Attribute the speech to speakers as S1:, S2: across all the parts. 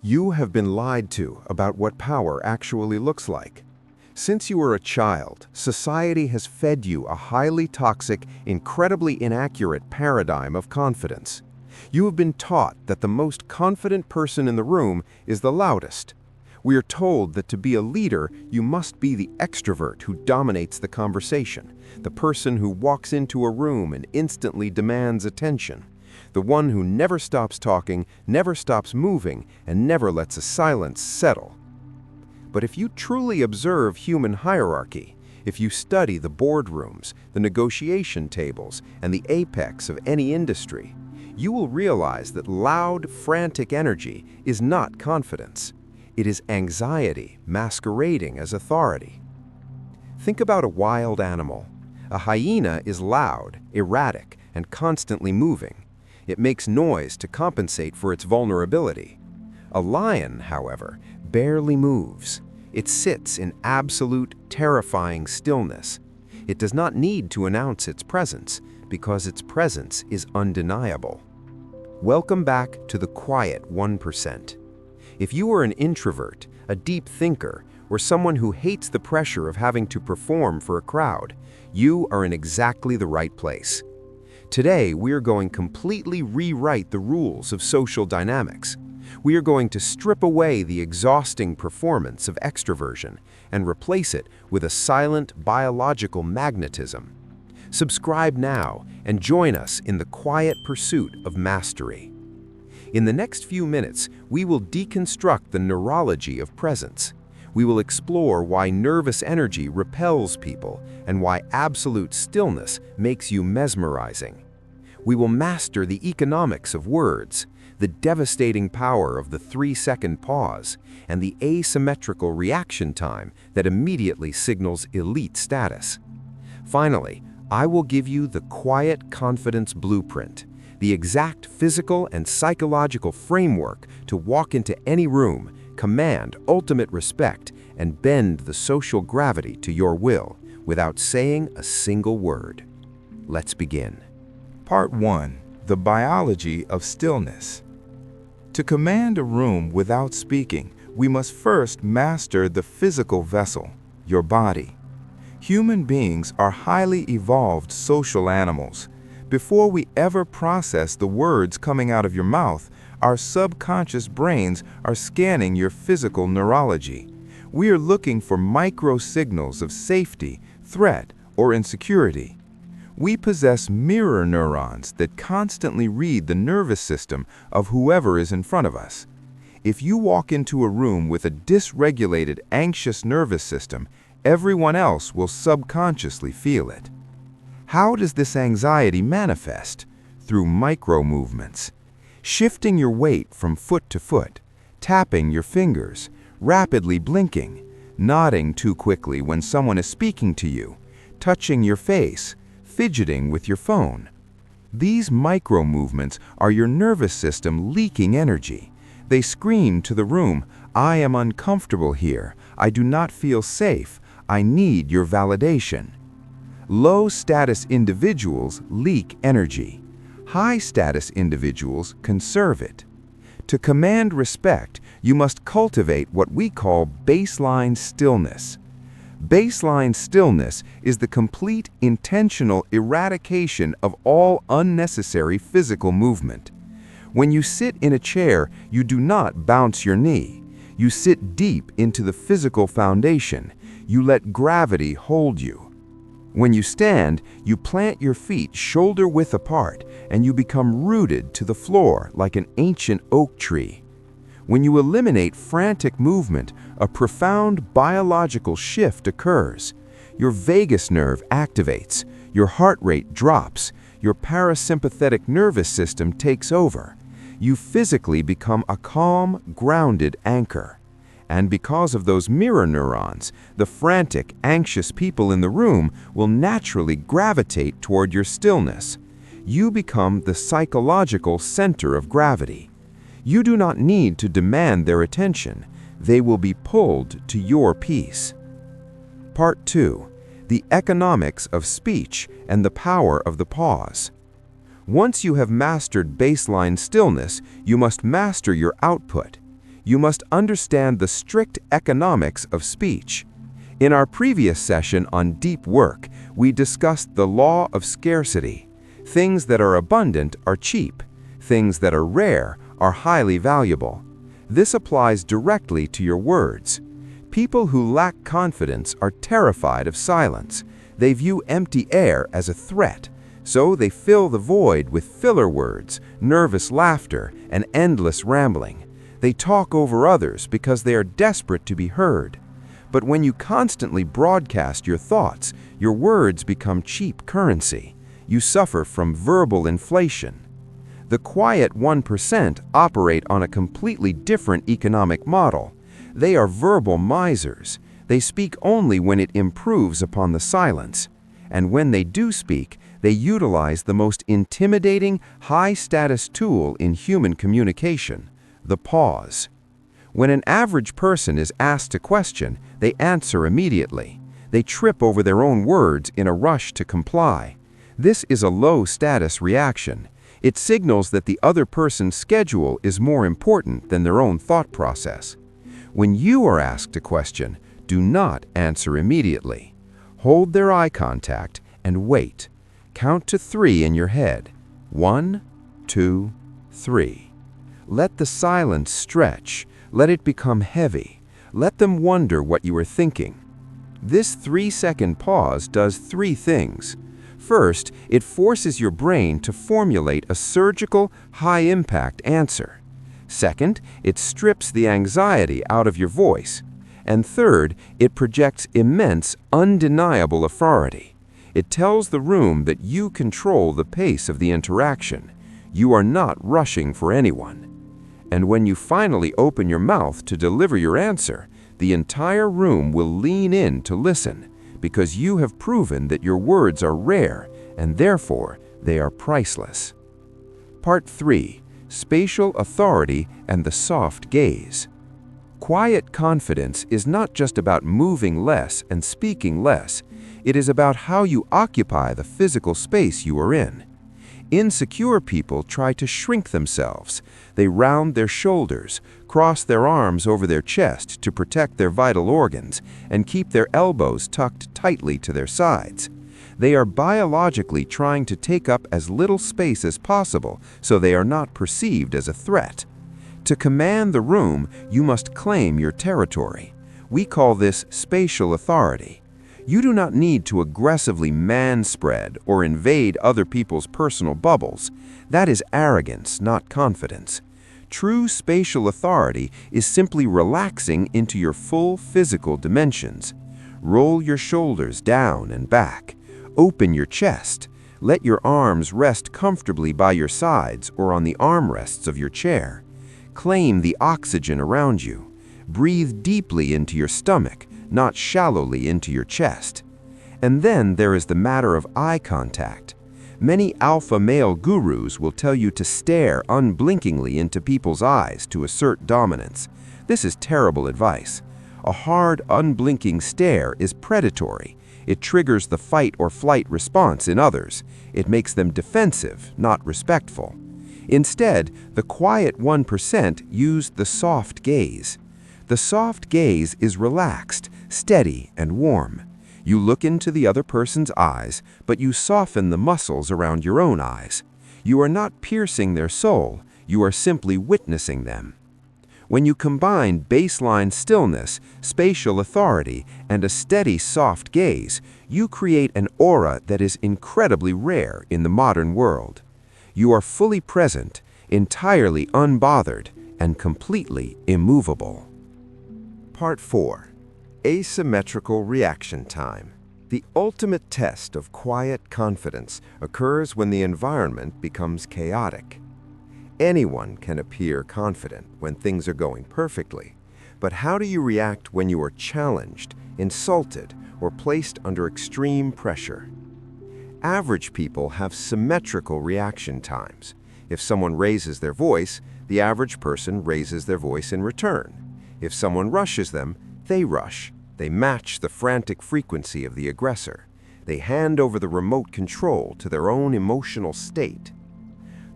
S1: You have been lied to about what power actually looks like. Since you were a child, society has fed you a highly toxic, incredibly inaccurate paradigm of confidence. You have been taught that the most confident person in the room is the loudest. We are told that to be a leader, you must be the extrovert who dominates the conversation, the person who walks into a room and instantly demands attention, the one who never stops talking, never stops moving, and never lets a silence settle. But if you truly observe human hierarchy, if you study the boardrooms, the negotiation tables, and the apex of any industry, you will realize that loud, frantic energy is not confidence. It is anxiety masquerading as authority. Think about a wild animal. A hyena is loud, erratic, and constantly moving. It makes noise to compensate for its vulnerability. A lion, however, barely moves. It sits in absolute, terrifying stillness. It does not need to announce its presence, because its presence is undeniable. Welcome back to the quiet 1%. If you are an introvert, a deep thinker, or someone who hates the pressure of having to perform for a crowd, you are in exactly the right place. Today, we are going to completely rewrite the rules of social dynamics. We are going to strip away the exhausting performance of extroversion and replace it with a silent biological magnetism. Subscribe now and join us in the quiet pursuit of mastery. In the next few minutes, we will deconstruct the neurology of presence. We will explore why nervous energy repels people and why absolute stillness makes you mesmerizing. We will master the economics of words, the devastating power of the 3-second pause, and the asymmetrical reaction time that immediately signals elite status. Finally, I will give you the quiet confidence blueprint, the exact physical and psychological framework to walk into any room, command ultimate respect, and bend the social gravity to your will without saying a single word. Let's begin.
S2: Part 1. The Biology of Stillness. To command a room without speaking, we must first master the physical vessel, your body. Human beings are highly evolved social animals. Before we ever process the words coming out of your mouth, our subconscious brains are scanning your physical neurology. We are looking for micro-signals of safety, threat, or insecurity. We possess mirror neurons that constantly read the nervous system of whoever is in front of us. If you walk into a room with a dysregulated, anxious nervous system, everyone else will subconsciously feel it. How does this anxiety manifest? Through micro-movements. Shifting your weight from foot to foot, tapping your fingers, rapidly blinking, nodding too quickly when someone is speaking to you, touching your face, fidgeting with your phone. These micro-movements are your nervous system leaking energy. They scream to the room, "I am uncomfortable here. I do not feel safe. I need your validation." Low-status individuals leak energy. High-status individuals conserve it. To command respect, you must cultivate what we call baseline stillness. Baseline stillness is the complete intentional eradication of all unnecessary physical movement. When you sit in a chair, you do not bounce your knee. You sit deep into the physical foundation. You let gravity hold you. When you stand, you plant your feet shoulder-width apart, and you become rooted to the floor like an ancient oak tree. When you eliminate frantic movement, a profound biological shift occurs. Your vagus nerve activates, your heart rate drops, your parasympathetic nervous system takes over. You physically become a calm, grounded anchor. And because of those mirror neurons, the frantic, anxious people in the room will naturally gravitate toward your stillness. You become the psychological center of gravity. You do not need to demand their attention. They will be pulled to your peace. Part 2. The Economics of Speech and the Power of the Pause. Once you have mastered baseline stillness, you must master your output.
S1: you must understand the strict economics of speech. In our previous session on deep work, we discussed the law of scarcity. Things that are abundant are cheap. Things that are rare are highly valuable. This applies directly to your words. People who lack confidence are terrified of silence. They view empty air as a threat, so they fill the void with filler words, nervous laughter, and endless rambling. They talk over others because they are desperate to be heard. But when you constantly broadcast your thoughts, your words become cheap currency. You suffer from verbal inflation. The quiet 1% operate on a completely different economic model. They are verbal misers. They speak only when it improves upon the silence. And when they do speak, they utilize the most intimidating, high-status tool in human communication, the pause. When an average person is asked a question, they answer immediately. They trip over their own words in a rush to comply. This is a low-status reaction. It signals that the other person's schedule is more important than their own thought process. When you are asked a question, do not answer immediately. Hold their eye contact and wait. Count to 3 in your head. 1, 2, 3. Let the silence stretch. Let it become heavy. Let them wonder what you are thinking. This 3-second pause does 3 things. First, it forces your brain to formulate a surgical, high-impact answer. Second, it strips the anxiety out of your voice. And third, it projects immense, undeniable authority. It tells the room that you control the pace of the interaction. You are not rushing for anyone. And when you finally open your mouth to deliver your answer, the entire room will lean in to listen, because you have proven that your words are rare, and therefore they are priceless. Part 3. Spatial authority and the soft gaze. Quiet confidence is not just about moving less and speaking less. It is about how you occupy the physical space you are in. Insecure people try to shrink themselves. They round their shoulders, cross their arms over their chest to protect their vital organs, and keep their elbows tucked tightly to their sides. They are biologically trying to take up as little space as possible so they are not perceived as a threat. To command the room, you must claim your territory. We call this spatial authority. You do not need to aggressively manspread or invade other people's personal bubbles. That is arrogance, not confidence. True spatial authority is simply relaxing into your full physical dimensions. Roll your shoulders down and back. Open your chest. Let your arms rest comfortably by your sides or on the armrests of your chair. Claim the oxygen around you. Breathe deeply into your stomach, not shallowly into your chest. And then there is the matter of eye contact. Many alpha male gurus will tell you to stare unblinkingly into people's eyes to assert dominance. This is terrible advice. A hard, unblinking stare is predatory. It triggers the fight or flight response in others. It makes them defensive, not respectful. Instead, the quiet 1% use the soft gaze. The soft gaze is relaxed, steady, and warm. You look into the other person's eyes, but you soften the muscles around your own eyes. You are not piercing their soul, you are simply witnessing them. When you combine baseline stillness, spatial authority, and a steady soft gaze, you create an aura that is incredibly rare in the modern world. You are fully present, entirely unbothered, and completely immovable. Part 4. Asymmetrical reaction time. The ultimate test of quiet confidence occurs when the environment becomes chaotic. Anyone can appear confident when things are going perfectly, but how do you react when you are challenged, insulted, or placed under extreme pressure? Average people have symmetrical reaction times. If someone raises their voice, the average person raises their voice in return. If someone rushes them, they rush. They match the frantic frequency of the aggressor. They hand over the remote control to their own emotional state.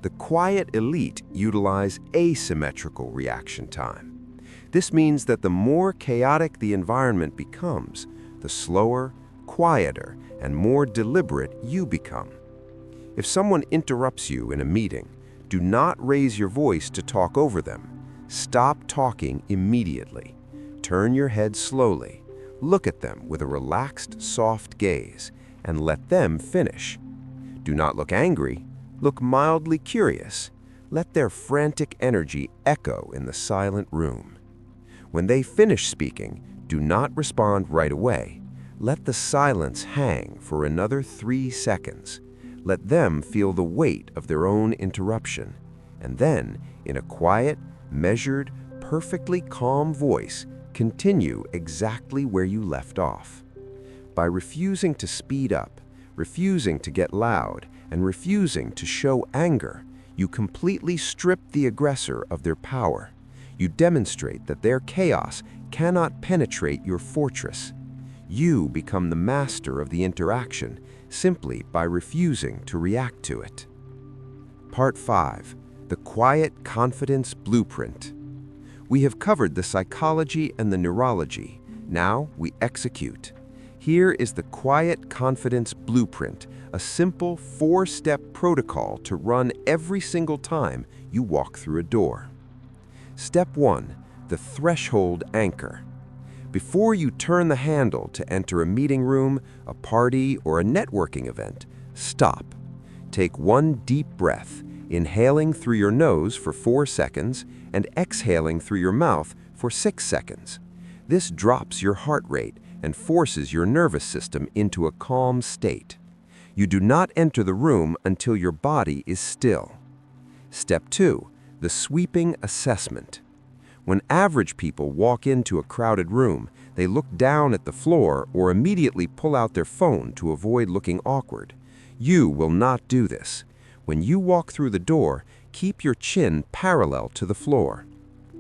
S1: The quiet elite utilize asymmetrical reaction time. This means that the more chaotic the environment becomes, the slower, quieter, and more deliberate you become. If someone interrupts you in a meeting, do not raise your voice to talk over them. Stop talking immediately. Turn your head slowly. Look at them with a relaxed, soft gaze, and let them finish. Do not look angry. Look mildly curious. Let their frantic energy echo in the silent room. When they finish speaking, do not respond right away. Let the silence hang for another 3 seconds. Let them feel the weight of their own interruption. And then, in a quiet, measured, perfectly calm voice, continue exactly where you left off. By refusing to speed up, refusing to get loud, and refusing to show anger, you completely strip the aggressor of their power. You demonstrate that their chaos cannot penetrate your fortress. You become the master of the interaction simply by refusing to react to it. Part 5. The Quiet Confidence Blueprint. We have covered the psychology and the neurology. Now we execute. Here is the Quiet Confidence Blueprint, a simple 4-step protocol to run every single time you walk through a door. Step 1. The Threshold Anchor. Before you turn the handle to enter a meeting room, a party, or a networking event, stop. Take 1 deep breath, inhaling through your nose for 4 seconds and exhaling through your mouth for 6 seconds. This drops your heart rate and forces your nervous system into a calm state. You do not enter the room until your body is still. Step 2. The Sweeping Assessment. When average people walk into a crowded room, they look down at the floor or immediately pull out their phone to avoid looking awkward. You will not do this. When you walk through the door, keep your chin parallel to the floor.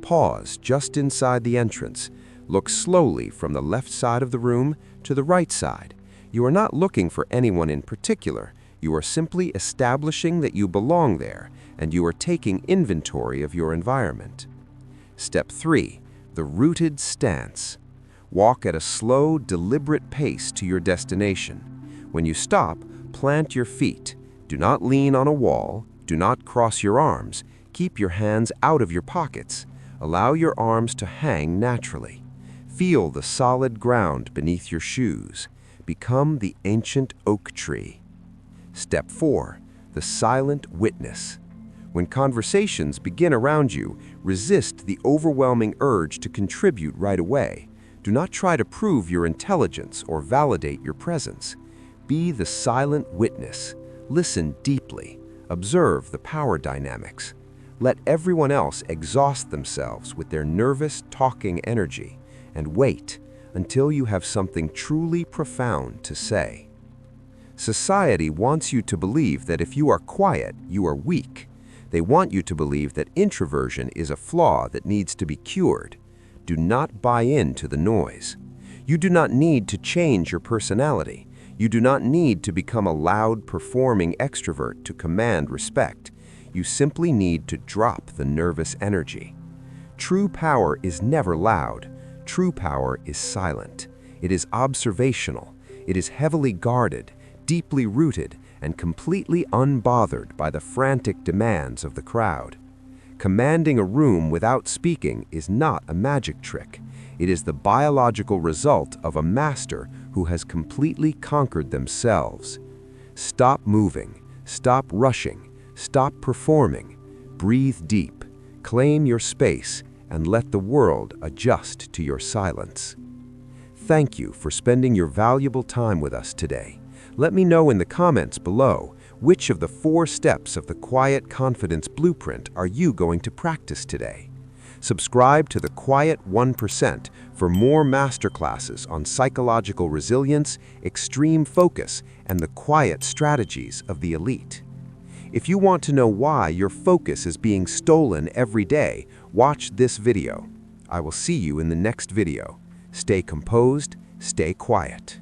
S1: Pause just inside the entrance. Look slowly from the left side of the room to the right side. You are not looking for anyone in particular. You are simply establishing that you belong there, and you are taking inventory of your environment. Step 3. The Rooted Stance. Walk at a slow, deliberate pace to your destination. When you stop, plant your feet. Do not lean on a wall. Do not cross your arms. Keep your hands out of your pockets. Allow your arms to hang naturally. Feel the solid ground beneath your shoes. Become the ancient oak tree. Step 4. The Silent Witness. When conversations begin around you, resist the overwhelming urge to contribute right away. Do not try to prove your intelligence or validate your presence. Be the silent witness. Listen deeply. Observe the power dynamics. Let everyone else exhaust themselves with their nervous, talking energy, and wait until you have something truly profound to say. Society wants you to believe that if you are quiet, you are weak. They want you to believe that introversion is a flaw that needs to be cured. Do not buy into the noise. You do not need to change your personality. You do not need to become a loud, performing extrovert to command respect. You simply need to drop the nervous energy. True power is never loud. True power is silent. It is observational. It is heavily guarded, deeply rooted, and completely unbothered by the frantic demands of the crowd. Commanding a room without speaking is not a magic trick. It is the biological result of a master who has completely conquered themselves. Stop moving. Stop rushing. Stop performing. Breathe deep. Claim your space and let the world adjust to your silence. Thank you for spending your valuable time with us today. Let me know in the comments below which of the 4 steps of the Quiet Confidence Blueprint are you going to practice today. Subscribe to the Quiet 1% for more masterclasses on psychological resilience, extreme focus, and the quiet strategies of the elite. If you want to know why your focus is being stolen every day, watch this video. I will see you in the next video. Stay composed, stay quiet.